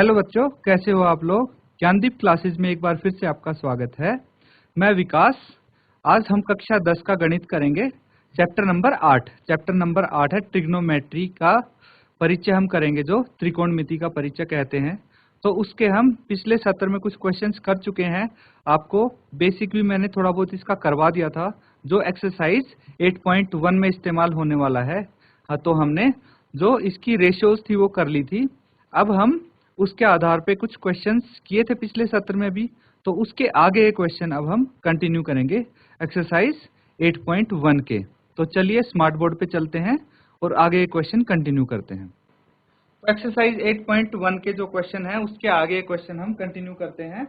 Hello बच्चों, कैसे हो आप लोग। ज्ञानदीप क्लासेज में एक बार फिर से आपका स्वागत है। मैं विकास। आज हम कक्षा 10 का गणित करेंगे। चैप्टर नंबर 8 है ट्रिग्नोमेट्री का परिचय हम करेंगे, जो त्रिकोणमिति का परिचय कहते हैं। तो उसके हम पिछले सत्र में कुछ क्वेश्चंस कर चुके हैं। आपको बेसिक भी मैंने थोड़ा बहुत इसका करवा दिया था, जो एक्सरसाइज 8.1 में इस्तेमाल होने वाला है। हाँ, तो हमने जो इसकी रेशियोज थी वो कर ली थी। अब हम उसके आधार पे कुछ क्वेश्चंस किए थे पिछले सत्र में भी, तो उसके आगे ये क्वेश्चन अब हम कंटिन्यू करेंगे एक्सरसाइज 8.1 के। तो चलिए स्मार्ट बोर्ड पे चलते हैं और आगे ये क्वेश्चन कंटिन्यू करते हैं। तो एक्सरसाइज 8.1 के जो क्वेश्चन है उसके आगे क्वेश्चन हम कंटिन्यू करते हैं।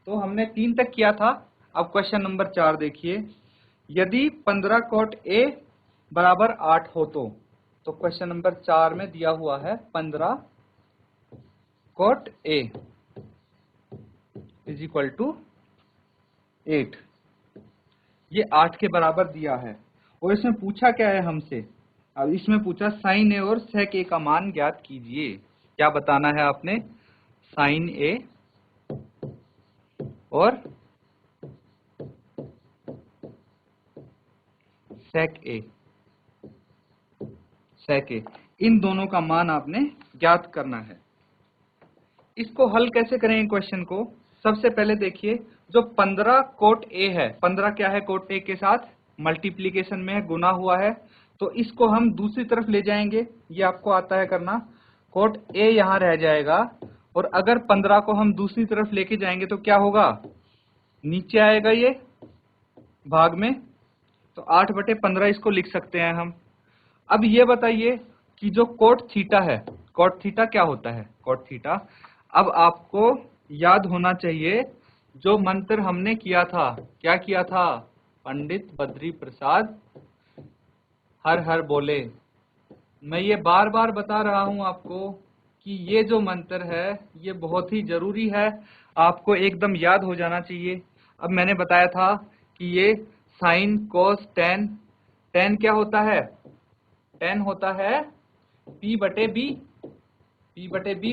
तो हमने 3 तक किया था। अब क्वेश्चन नंबर 4 देखिए। यदि 15 cot A बराबर 8 हो तो क्वेश्चन नंबर 4 में दिया हुआ है 15 cot A is equal to 8। ये 8 के बराबर दिया है और इसमें पूछा क्या है हमसे। अब इसमें पूछा साइन ए और सेक ए का मान ज्ञात कीजिए। क्या बताना है आपने? साइन ए और सेक ए इन दोनों का मान आपने ज्ञात करना है। इसको हल कैसे करेंगे क्वेश्चन को? सबसे पहले देखिए, जो 15 cot A है, 15 क्या है cot A के साथ? मल्टीप्लीकेशन में है, गुना हुआ है। तो इसको हम दूसरी तरफ ले जाएंगे, ये आपको आता है करना। cot A यहाँ रह जाएगा और अगर 15 को हम दूसरी तरफ लेके जाएंगे तो क्या होगा? नीचे आएगा ये भाग में। तो 8/15 इसको लिख सकते हैं हम। अब ये बताइए कि जो cot थीटा है, cot थीटा क्या होता है? cot थीटा, अब आपको याद होना चाहिए जो मंत्र हमने किया था। क्या किया था? पंडित बद्री प्रसाद हर हर बोले। मैं ये बार बार बता रहा हूं आपको कि ये जो मंत्र है ये बहुत ही जरूरी है, आपको एकदम याद हो जाना चाहिए। अब मैंने बताया था कि ये साइन कोस टेन, टेन क्या होता है? टेन होता है P/B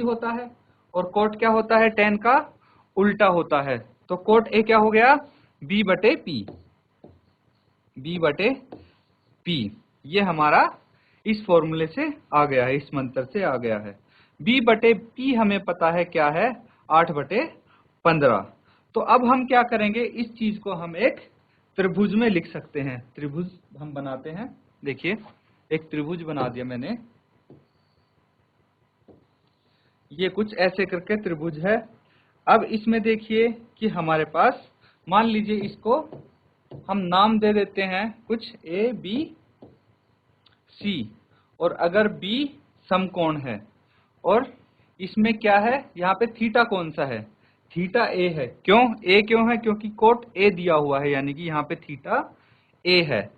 होता है। और कोट क्या होता है? टेन का उल्टा होता है। तो कोट ए क्या हो गया? B/P। ये हमारा इस फॉर्मूले से आ गया है, इस मंत्र से आ गया है। B/P हमें पता है क्या है? 8/15। तो अब हम क्या करेंगे, इस चीज को हम एक त्रिभुज में लिख सकते हैं। त्रिभुज हम बनाते हैं। देखिए, एक त्रिभुज बना दिया मैंने। ये कुछ ऐसे करके त्रिभुज है। अब इसमें देखिए कि हमारे पास, मान लीजिए इसको हम नाम दे देते हैं कुछ ABC। और अगर B समकोण है और इसमें क्या है, यहाँ पे थीटा कौन सा है? थीटा A है। क्यों A क्यों है? क्योंकि कोट A दिया हुआ है, यानी कि यहाँ पे थीटा A है।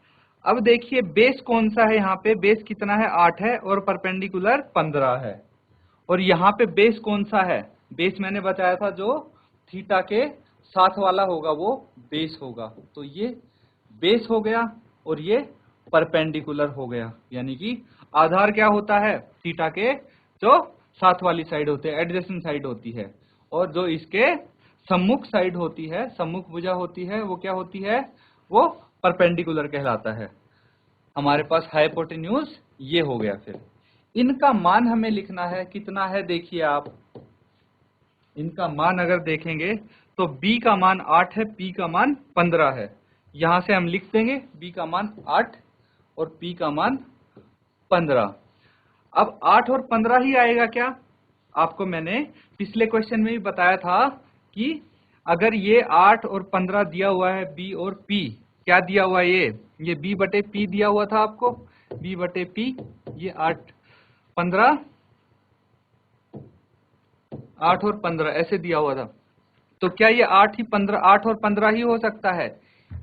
अब देखिए बेस कौन सा है? यहाँ पे बेस कितना है? 8 है और परपेंडिकुलर 15 है। और यहाँ पे बेस कौन सा है? बेस मैंने बताया था जो थीटा के साथ वाला होगा वो बेस होगा। तो ये बेस हो गया और ये परपेंडिकुलर हो गया, यानी कि आधार क्या होता है? थीटा के जो साथ वाली साइड होती है, एडजेसेंट साइड होती है। और जो इसके सम्मुख साइड होती है, सम्मुख भुजा होती है, वो क्या होती है? वो परपेंडिकुलर कहलाता है। हमारे पास हाइपोटेन्यूज ये हो गया। फिर इनका मान हमें लिखना है, कितना है? देखिए आप, इनका मान अगर देखेंगे तो B का मान 8 है, P का मान 15 है। यहां से हम लिख देंगे B का मान 8 और P का मान 15। अब 8 और 15 ही आएगा क्या? आपको मैंने पिछले क्वेश्चन में भी बताया था कि अगर ये 8 और 15 दिया हुआ है, B और P क्या दिया हुआ है? ये B/P दिया हुआ था आपको। B/P, ये 8 और 15 ऐसे दिया हुआ था। तो क्या ये 8 और 15 ही हो सकता है?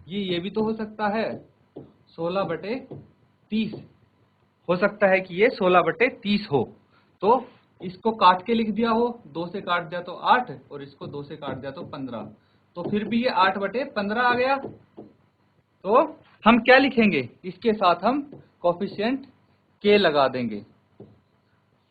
ये भी तो हो सकता है 16/30। हो सकता है कि ये 16/30 हो। तो इसको काट के लिख दिया हो, 2 से काट दिया तो 8 और इसको 2 से काट दिया तो 15। तो फिर भी ये 8/15 आ गया। तो हम क्या लिखेंगे? इसके साथ हम कोफिशिएंट k लगा देंगे।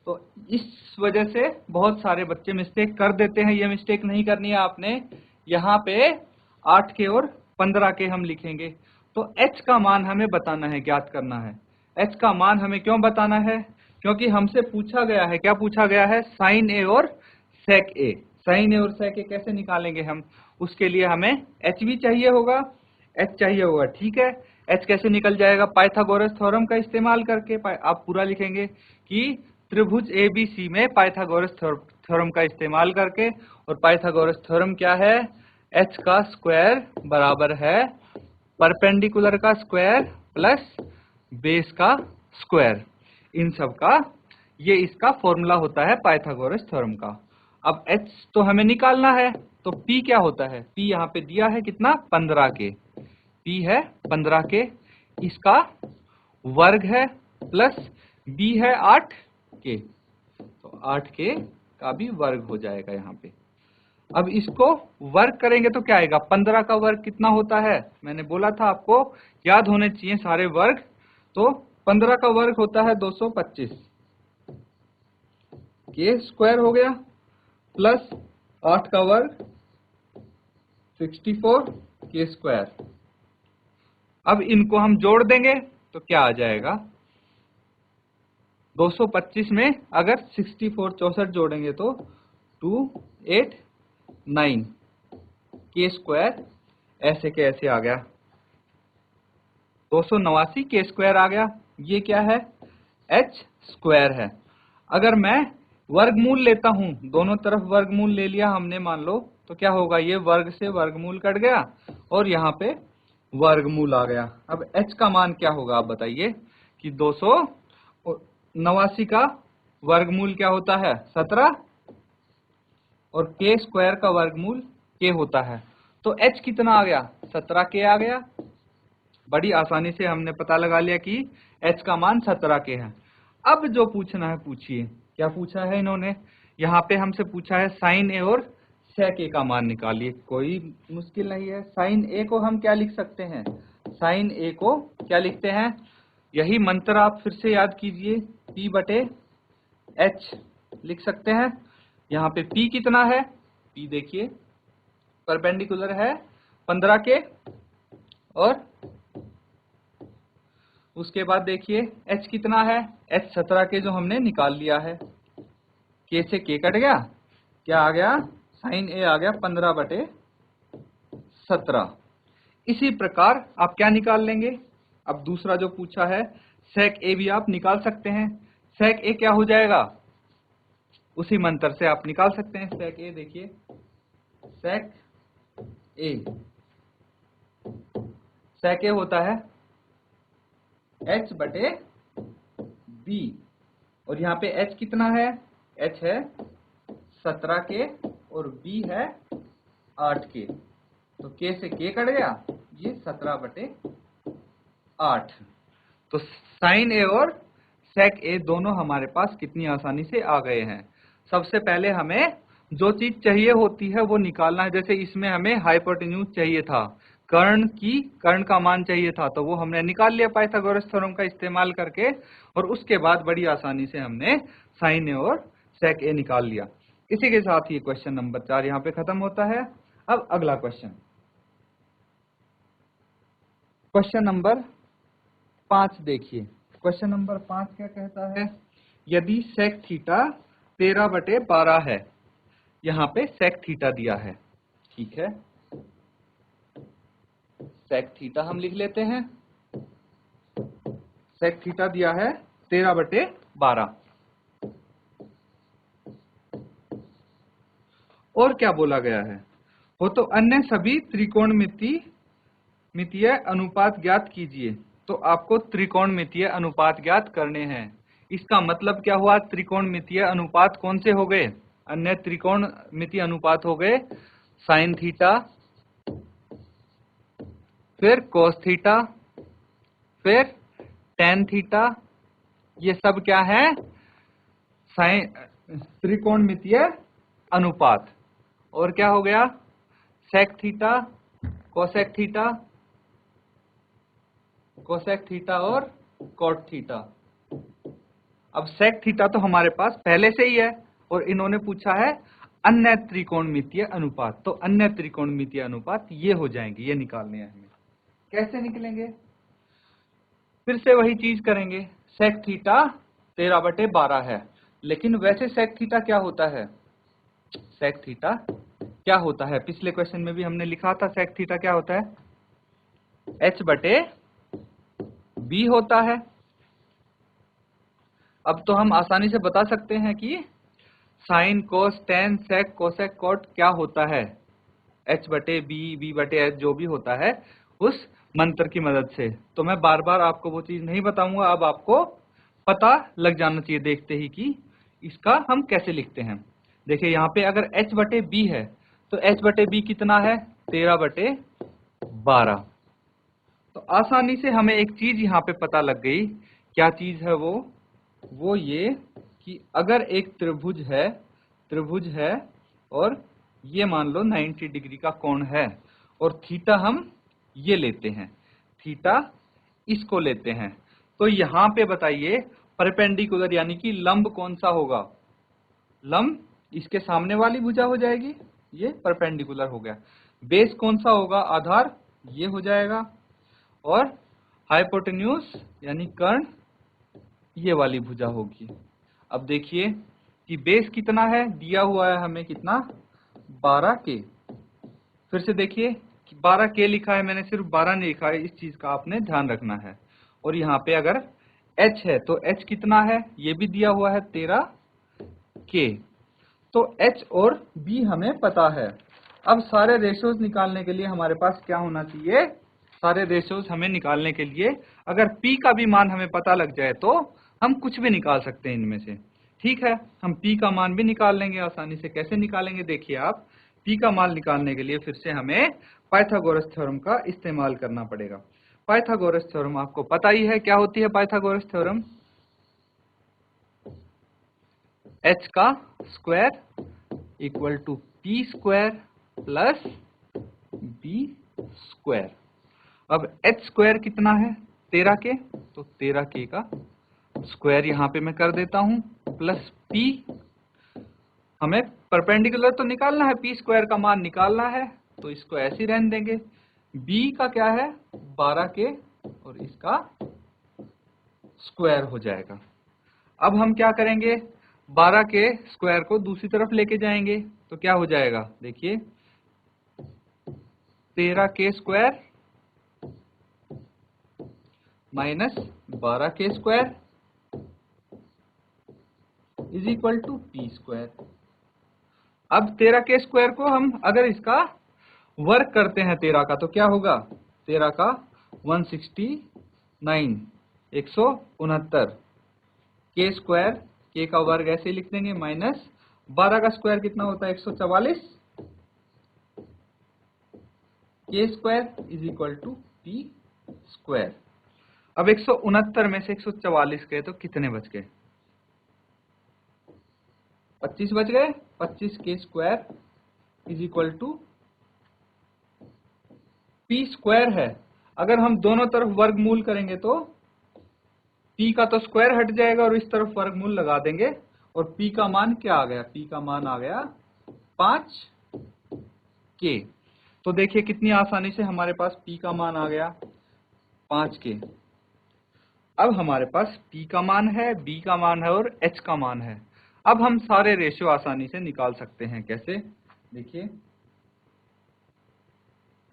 तो इस वजह से बहुत सारे बच्चे मिस्टेक कर देते हैं। ये मिस्टेक नहीं करनी है आपने। यहाँ पे 8 के और 15 के हम लिखेंगे। तो h का मान हमें बताना है, ज्ञात करना है। h का मान हमें क्यों बताना है? क्योंकि हमसे पूछा गया है, क्या पूछा गया है? साइन ए और सेक ए। साइन ए और सेक ए कैसे निकालेंगे हम? उसके लिए हमें h भी चाहिए होगा, h चाहिए होगा, ठीक है। h कैसे निकल जाएगा? पाइथागोरस थ्योरम का इस्तेमाल करके। आप पूरा लिखेंगे कि त्रिभुज एबीसी में पाइथागोरस थ्योरम का इस्तेमाल करके। और पाइथागोरस थ्योरम क्या है? h का स्क्वायर बराबर है परपेंडिकुलर का स्क्वायर प्लस बेस का स्क्वायर, इन सब का ये इसका फॉर्मूला होता है पाइथागोरस थ्योरम का। अब h तो हमें निकालना है, तो p क्या होता है? p यहाँ पे दिया है कितना? 15 के। p है 15 के, इसका वर्ग है प्लस b है 8 के, तो 8 के का भी वर्ग हो जाएगा यहाँ पे। अब इसको वर्ग करेंगे तो क्या आएगा? 15 का वर्ग कितना होता है? मैंने बोला था आपको याद होने चाहिए सारे वर्ग। तो 15 का वर्ग होता है 225 के स्क्वायर हो गया, प्लस 8 का वर्ग 64 के स्क्वायर। अब इनको हम जोड़ देंगे तो क्या आ जाएगा? 225 में अगर 64 जोड़ेंगे तो 289 के स्क्वायर, ऐसे के ऐसे आ गया, 289 के स्क्वायर आ गया। ये क्या है? h स्क्वायर है। अगर मैं वर्गमूल लेता हूं, दोनों तरफ वर्गमूल ले लिया हमने मान लो, तो क्या होगा? ये वर्ग से वर्गमूल कट गया और यहाँ पे वर्गमूल आ गया। अब h का मान क्या होगा आप बताइए? कि 289 का वर्गमूल क्या होता है? 17, और k स्क्वायर का वर्गमूल k होता है। तो h कितना आ गया? 17 k आ गया। बड़ी आसानी से हमने पता लगा लिया कि h का मान 17 के है। अब जो पूछना है पूछिए। क्या पूछा है इन्होंने? यहाँ पे हमसे पूछा है साइन ए और सेक ए का मान निकालिए। कोई मुश्किल नहीं है। साइन ए को हम क्या लिख सकते हैं? साइन ए को क्या लिखते हैं? यही मंत्र आप फिर से याद कीजिए, p बटे h लिख सकते हैं। यहाँ पे p कितना है? p देखिए परपेंडिकुलर है 15 के, और उसके बाद देखिए h कितना है? h 17 के जो हमने निकाल लिया है। k से k कट गया, क्या आ गया? साइन a आ गया 15 बटे 17। इसी प्रकार आप क्या निकाल लेंगे? अब दूसरा जो पूछा है सेक a भी आप निकाल सकते हैं। सेक a क्या हो जाएगा? उसी मंत्र से आप निकाल सकते हैं। सेक a देखिए, सेक a होता है h बटे b, और यहाँ पे h कितना है? h है 17 के और b है 8 के, तो k से k कट गया, ये 17 बटे 8। तो साइन ए और सेक ए दोनों हमारे पास कितनी आसानी से आ गए हैं। सबसे पहले हमें जो चीज चाहिए होती है वो निकालना है। जैसे इसमें हमें हाइपोटेन्यूज चाहिए था, कर्ण का मान चाहिए था, तो वो हमने निकाल लिया पाइथागोरस थ्योरम का इस्तेमाल करके। और उसके बाद बड़ी आसानी से हमने साइन ए और सेक ए निकाल लिया। इसी के साथ ये क्वेश्चन नंबर 4 यहाँ पे खत्म होता है। अब अगला क्वेश्चन, क्वेश्चन नंबर 5 देखिए। क्वेश्चन नंबर 5 क्या कहता है? यदि सेक थीटा 13/12 है, यहाँ पे सेक थीटा दिया है, ठीक है। सेक थीटा हम लिख लेते हैं। सेक थीटा दिया है 13/12। और क्या बोला गया है? हो तो अन्य सभी त्रिकोणमितीय अनुपात ज्ञात कीजिए। तो आपको त्रिकोणमितीय अनुपात ज्ञात करने हैं। इसका मतलब क्या हुआ? त्रिकोणमितीय अनुपात कौन से हो गए? अन्य त्रिकोणमितीय अनुपात हो गए साइन थीटा, फिर कोस थीटा, फिर टेन थीटा। ये सब क्या है? त्रिकोणमितीय अनुपात। और क्या हो गया? Sec theta, cosec theta, cosec theta और कॉट थीटा। अब sec थीटा तो हमारे पास पहले से ही है और इन्होंने पूछा है अन्य त्रिकोणमितीय अनुपात, तो अन्य त्रिकोणमितीय अनुपात ये हो जाएंगे, ये निकालने हैं हमें। कैसे निकलेंगे? फिर से वही चीज करेंगे। sec थीटा 13/12 है, लेकिन वैसे sec थीटा क्या होता है? sec थीटा क्या होता है? पिछले क्वेश्चन में भी हमने लिखा था sec थीटा क्या होता है? h/b होता है। अब तो हम आसानी से बता सकते हैं कि साइन, कोस, टेन, सेक, कोसेक, कॉट क्या होता है, h/b, b/h जो भी होता है उस मंत्र की मदद से। तो मैं बार बार आपको वो चीज नहीं बताऊंगा, अब आपको पता लग जाना चाहिए देखते ही कि इसका हम कैसे लिखते हैं। देखिए यहाँ पे अगर h/b है तो h/b कितना है? 13/12। तो आसानी से हमें एक चीज यहाँ पे पता लग गई। क्या चीज है वो ये कि अगर एक त्रिभुज है और ये मान लो 90 डिग्री का कोण है और थीटा हम ये लेते हैं, थीटा इसको लेते हैं, तो यहाँ पे बताइए परपेंडिकुलर यानी कि लंब कौन सा होगा? लंब इसके सामने वाली भुजा हो जाएगी, ये परपेंडिकुलर हो गया। बेस कौन सा होगा? आधार, ये हो जाएगा। और हाइपोटेन्यूज यानी कर्ण ये वाली भुजा होगी। अब देखिए कि बेस कितना है, दिया हुआ है हमें कितना? 12K। फिर से देखिए कि 12K लिखा है, मैंने सिर्फ 12 नहीं लिखा है, इस चीज का आपने ध्यान रखना है। और यहाँ पे अगर h है तो h कितना है? ये भी दिया हुआ है 13K। तो h और b हमें पता है। अब सारे रेशियोज निकालने के लिए हमारे पास क्या होना चाहिए? सारे रेशियोज हमें निकालने के लिए अगर p का भी मान हमें पता लग जाए तो हम कुछ भी निकाल सकते हैं इनमें से। ठीक है, हम p का मान भी निकाल लेंगे आसानी से। कैसे निकालेंगे? देखिए आप, p का मान निकालने के लिए फिर से हमें पाइथागोरस थ्योरम का इस्तेमाल करना पड़ेगा। पाइथागोरस थ्योरम आपको पता ही है क्या होती है पाइथागोरस थ्योरम? h का square equal to p square plus b square. अब h स्क्वायर कितना है? 13K, तो 13K का स्क्वायर यहाँ पे मैं कर देता हूँ प्लस p, हमें परपेंडिकुलर तो निकालना है, p स्क्वायर का मान निकालना है, तो इसको ऐसे ही रहने देंगे। b का क्या है? 12K और इसका स्क्वायर हो जाएगा। अब हम क्या करेंगे? 12K स्क्वायर को दूसरी तरफ लेके जाएंगे तो क्या हो जाएगा? देखिए 13K square minus 12K square is equal to p square. अब 13K स्क्वायर को हम अगर इसका वर्ग करते हैं 13 का तो क्या होगा? 13 का 169, 169। K स्क्वायर, K का वर्ग ऐसे ही लिख देंगे, माइनस 12 का स्क्वायर कितना होता है? 144। K square is equal to p square. अब 169 में से 144 गए तो कितने बच गए? 25 बच गए। 25K square is equal to p square है। अगर हम दोनों तरफ वर्गमूल करेंगे तो p का तो स्क्वायर हट जाएगा और इस तरफ वर्गमूल लगा देंगे और p का मान क्या आ गया? p का मान आ गया 5K। तो देखिए कितनी आसानी से हमारे पास p का मान आ गया 5K। अब हमारे पास p का मान है, b का मान है और h का मान है। अब हम सारे रेशियो आसानी से निकाल सकते हैं। कैसे? देखिए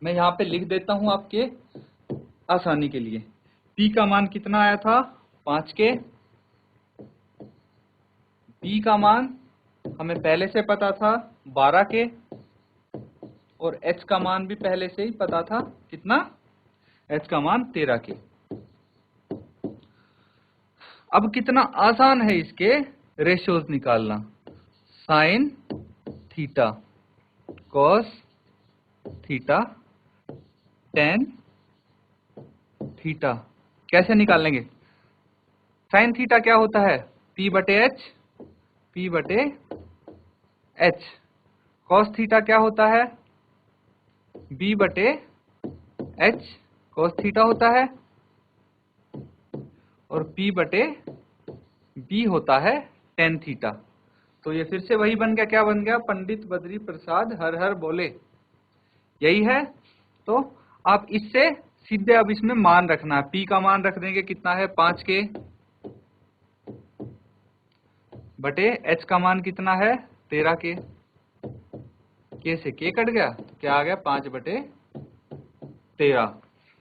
मैं यहाँ पे लिख देता हूँ आपके आसानी के लिए। p का मान कितना आया था? 5K। b का मान हमें पहले से पता था 12K और h का मान भी पहले से ही पता था, कितना? h का मान 13K। अब कितना आसान है इसके रेशियोज निकालना। Sine theta, cos theta, tan theta कैसे निकाल लेंगे? साइन थीटा क्या होता है? p/h, p/h। कॉस थीटा क्या होता है? b/h कॉस थीटा होता है और p/b बी होता है टेन थीटा। तो ये फिर से वही बन गया, क्या बन गया, पंडित बद्री प्रसाद हर हर बोले, यही है। तो आप इससे सीधे अब इसमें मान रखना है, पी का मान रख देंगे, कितना है 5K बटे एच का मान कितना है 13K, के से के कट गया तो क्या आ गया 5/13।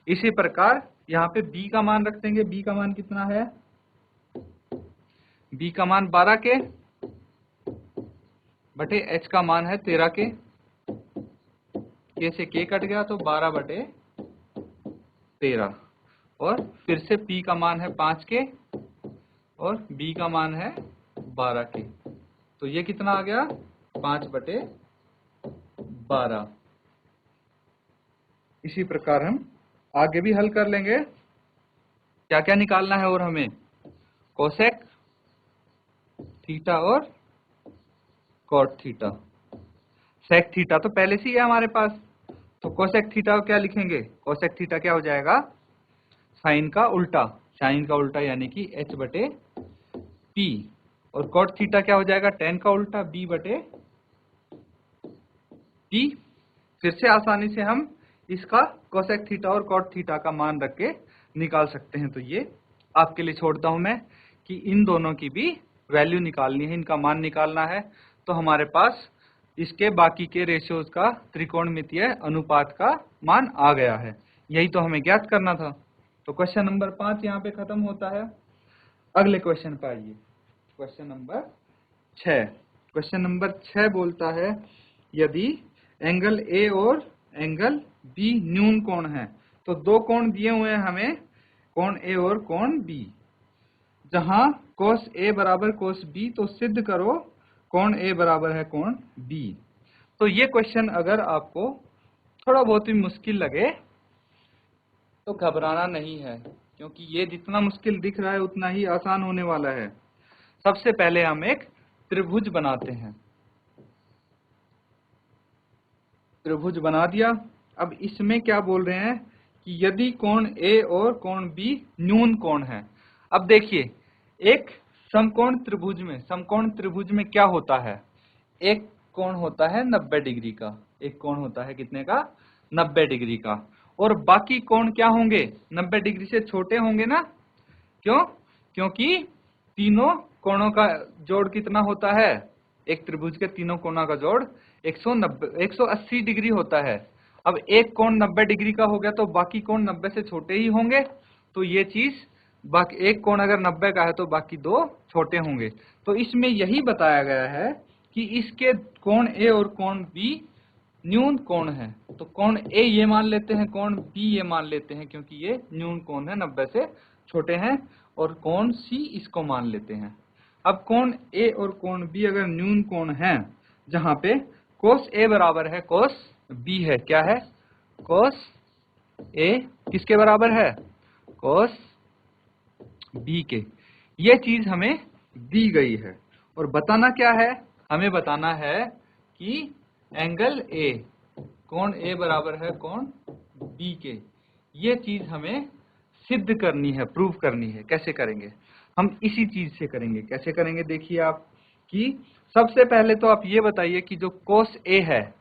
इसी प्रकार यहाँ पे बी का मान रख देंगे, बी का मान कितना है, बी का मान 12K बटे एच का मान है 13K, के से के कट गया तो 12/13, और फिर से P का मान है 5K और B का मान है 12K, तो ये कितना आ गया 5/12। इसी प्रकार हम आगे भी हल कर लेंगे। क्या क्या निकालना है और हमें, कोसेक थीटा और कॉट थीटा। सेक थीटा तो पहले से ही है हमारे पास, तो कोसेक थीटा को क्या लिखेंगे, कोसेक थीटा क्या हो जाएगा साइन का उल्टा, साइन का उल्टा यानी कि h बटे p, और कॉट थीटा क्या हो जाएगा टेन का उल्टा b बटे p। फिर से आसानी से हम इसका कोसेक थीटा और कॉट थीटा का मान रख के निकाल सकते हैं। तो ये आपके लिए छोड़ता हूं मैं कि इन दोनों की भी वैल्यू निकालनी है, इनका मान निकालना है। तो हमारे पास इसके बाकी के रेशियोज का त्रिकोणमितीय अनुपात का मान आ गया है, यही तो हमें ज्ञात करना था। तो क्वेश्चन नंबर 5 यहाँ पे खत्म होता है। अगले क्वेश्चन पर आइए, क्वेश्चन नंबर 6। क्वेश्चन नंबर 6 बोलता है यदि एंगल ए और एंगल बी न्यून कोण है, तो दो कोण दिए हुए हैं हमें, कोण ए और कोण बी, जहां कोस ए बराबर कोस बी, तो सिद्ध करो कोण ए बराबर है कोण बी। तो ये क्वेश्चन अगर आपको थोड़ा बहुत भी मुश्किल लगे तो घबराना नहीं है, क्योंकि ये जितना मुश्किल दिख रहा है उतना ही आसान होने वाला है। सबसे पहले हम एक त्रिभुज बनाते हैं, त्रिभुज बना दिया। अब इसमें क्या बोल रहे हैं कि यदि कोण ए और कोण बी न्यून कोण है। अब देखिए एक समकोण त्रिभुज में, समकोण त्रिभुज में क्या होता है, एक कोण होता है 90 डिग्री का, एक कोण होता है कितने का 90 डिग्री का, और बाकी कोण क्या होंगे 90 डिग्री से छोटे होंगे ना, क्यों, क्योंकि तीनों कोणों का जोड़ कितना होता है, एक त्रिभुज के तीनों कोणों का जोड़ 180 डिग्री होता है। अब एक कोण 90 डिग्री का हो गया तो बाकी कोण 90 से छोटे ही होंगे, तो ये चीज बाकी एक कोण अगर 90 का है तो बाकी दो छोटे होंगे। तो इसमें यही बताया गया है कि इसके कोण ए और कोण बी न्यून कोण है। तो कोण ए ये मान लेते हैं, कोण बी ये मान लेते हैं, क्योंकि ये न्यून कोण है, 90 से छोटे हैं, और कोण सी इसको मान लेते हैं। अब कोण ए और कोण बी अगर न्यून कोण है, जहां पे कोस ए बराबर है कोस बी है, क्या है कोस ए किसके बराबर है कोस बी के, ये चीज हमें दी गई है। और बताना क्या है, हमें बताना है कि एंगल ए, कोण ए बराबर है कोण बी के, ये चीज हमें सिद्ध करनी है, प्रूव करनी है। कैसे करेंगे, हम इसी चीज से करेंगे। कैसे करेंगे देखिए आप, कि सबसे पहले तो आप ये बताइए कि जो कोस ए है,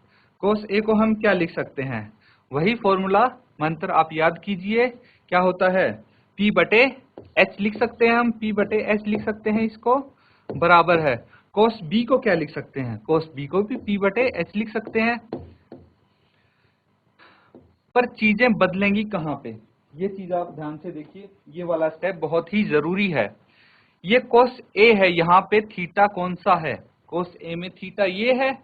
कोस ए को हम क्या लिख सकते हैं, वही फॉर्मूला मंत्र आप याद कीजिए, क्या होता है P बटे H लिख सकते हैं हम, P बटे H लिख सकते हैं, इसको बराबर है कोस B को क्या लिख सकते हैं, कोस B को भी P बटे H लिख सकते हैं। पर चीजें बदलेंगी कहाँ पे, ये चीज आप ध्यान से देखिए, ये वाला स्टेप बहुत ही जरूरी है। ये कोस ए है, यहाँ पे थीटा कौन सा है, कोस ए में थीटा ये है,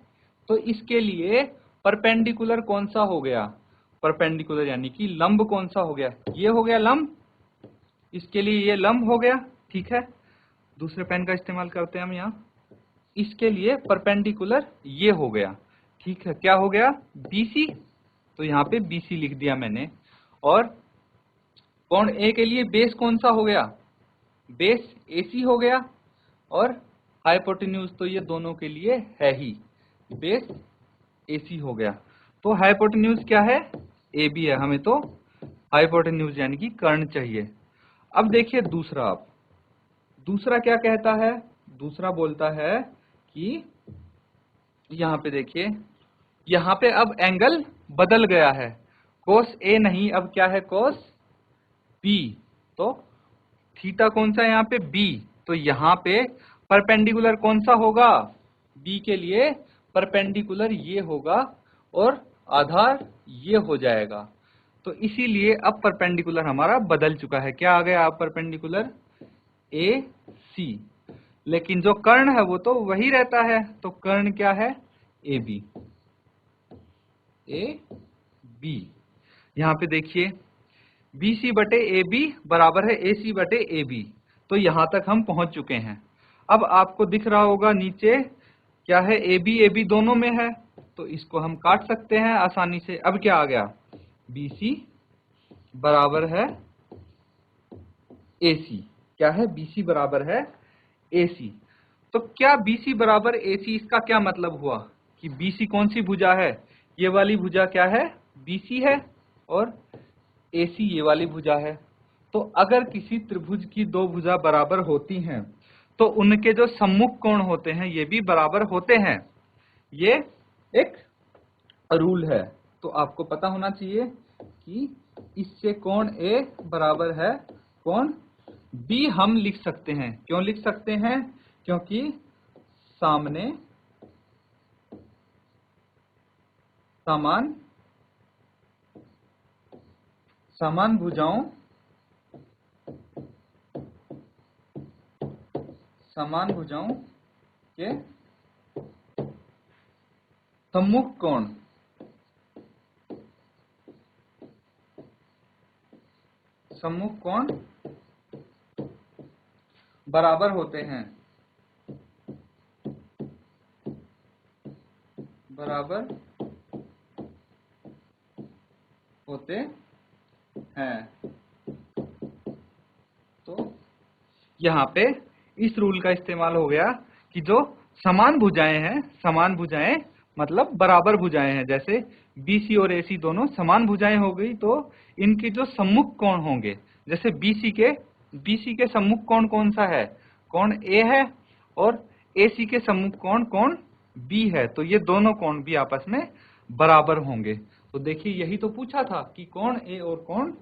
तो इसके लिए परपेंडिकुलर कौन सा हो गया, परपेंडिकुलर यानी कि लंब कौन सा हो गया, ये हो गया लंब, इसके लिए ये लंब हो गया, ठीक है। दूसरे पेन का इस्तेमाल करते हैं हम यहाँ, इसके लिए परपेंडिकुलर ये हो गया, ठीक है, क्या हो गया BC, तो यहाँ पे BC लिख दिया मैंने। और कोण ए के लिए बेस कौन सा हो गया, बेस AC हो गया, और हाइपोटेन्यूज तो ये दोनों के लिए है ही, बेस AC हो गया। तो हाइपोटेन्यूज क्या है AB है, हमें तो हाइपोटेन्यूज यानी कि कर्ण चाहिए। अब देखिए दूसरा, आप दूसरा क्या कहता है, दूसरा बोलता है कि यहाँ पे देखिए, यहाँ पे अब एंगल बदल गया है, कोस ए नहीं अब क्या है कोस बी। तो थीटा कौन सा है यहाँ पे बी, तो यहाँ पे परपेंडिकुलर कौन सा होगा, बी के लिए परपेंडिकुलर ये होगा और आधार ये हो जाएगा। तो इसीलिए अब परपेंडिकुलर हमारा बदल चुका है, क्या आ गया अब परपेंडिकुलर ए सी, लेकिन जो कर्ण है वो तो वही रहता है, तो कर्ण क्या है ए बी। ए बी यहाँ पे देखिए बी सी बटे ए बी बराबर है ए सी बटे ए बी, तो यहां तक हम पहुंच चुके हैं। अब आपको दिख रहा होगा नीचे क्या है, ए बी दोनों में है, तो इसको हम काट सकते हैं आसानी से। अब क्या आ गया, बी सी बराबर है ए सी, क्या है बी सी बराबर है ए सी। तो क्या बी सी बराबर ए सी, इसका क्या मतलब हुआ कि बी सी कौन सी भुजा है, ये वाली भुजा क्या है बी सी है, और ए सी ये वाली भुजा है। तो अगर किसी त्रिभुज की दो भुजा बराबर होती हैं तो उनके जो सम्मुख कोण होते हैं ये भी बराबर होते हैं, ये एक रूल है। तो आपको पता होना चाहिए कि इससे कोण ए बराबर है कोण बी हम लिख सकते हैं। क्यों लिख सकते हैं, क्योंकि सामने समान भुजाओं के सम्मुख कोण बराबर होते हैं, तो यहाँ पे इस रूल का इस्तेमाल हो गया कि जो समान भुजाएं मतलब बराबर भुजाएं हैं, जैसे BC और AC दोनों समान भुजाएं हो गई, तो इनकी जो सम्मुख कोण होंगे, जैसे BC के सम्मुख कोण कौन सा है, कोण A है, और AC के सम्मुख कोण B है, तो ये दोनों कोण भी आपस में बराबर होंगे। तो देखिए यही तो पूछा था कि कोण A और कोण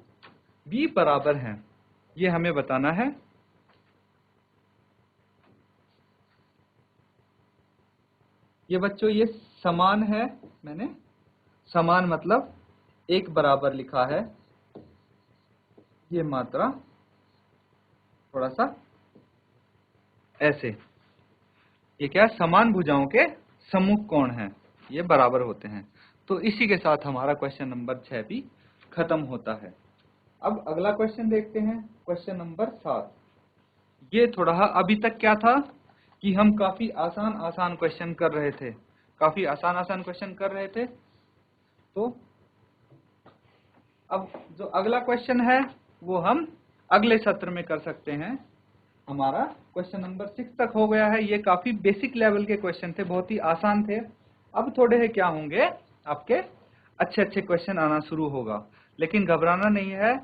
B बराबर हैं, ये हमें बताना है। ये बच्चों ये समान है, मैंने समान मतलब एक बराबर लिखा है, ये मात्रा थोड़ा सा ऐसे, ये क्या समान भुजाओं के सम्मुख कोण हैं, ये बराबर होते हैं। तो इसी के साथ हमारा क्वेश्चन नंबर 6 भी खत्म होता है। अब अगला क्वेश्चन देखते हैं, क्वेश्चन नंबर 7। ये थोड़ा अभी तक क्या था कि हम काफी आसान क्वेश्चन कर रहे थे, तो अब जो अगला क्वेश्चन है वो हम अगले सत्र में कर सकते हैं। हमारा क्वेश्चन नंबर 6 तक हो गया है, ये काफी बेसिक लेवल के क्वेश्चन थे, बहुत ही आसान थे। अब थोड़े है क्या होंगे, आपके अच्छे क्वेश्चन आना शुरू होगा, लेकिन घबराना नहीं है।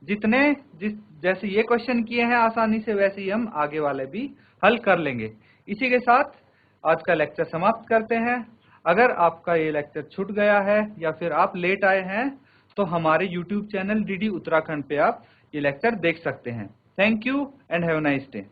जैसे ये क्वेश्चन किए हैं आसानी से, वैसे ही हम आगे वाले भी हल कर लेंगे। इसी के साथ आज का लेक्चर समाप्त करते हैं। अगर आपका ये लेक्चर छूट गया है या फिर आप लेट आए हैं तो हमारे YouTube चैनल DD उत्तराखंड पे आप ये लेक्चर देख सकते हैं। Thank you and have a nice day.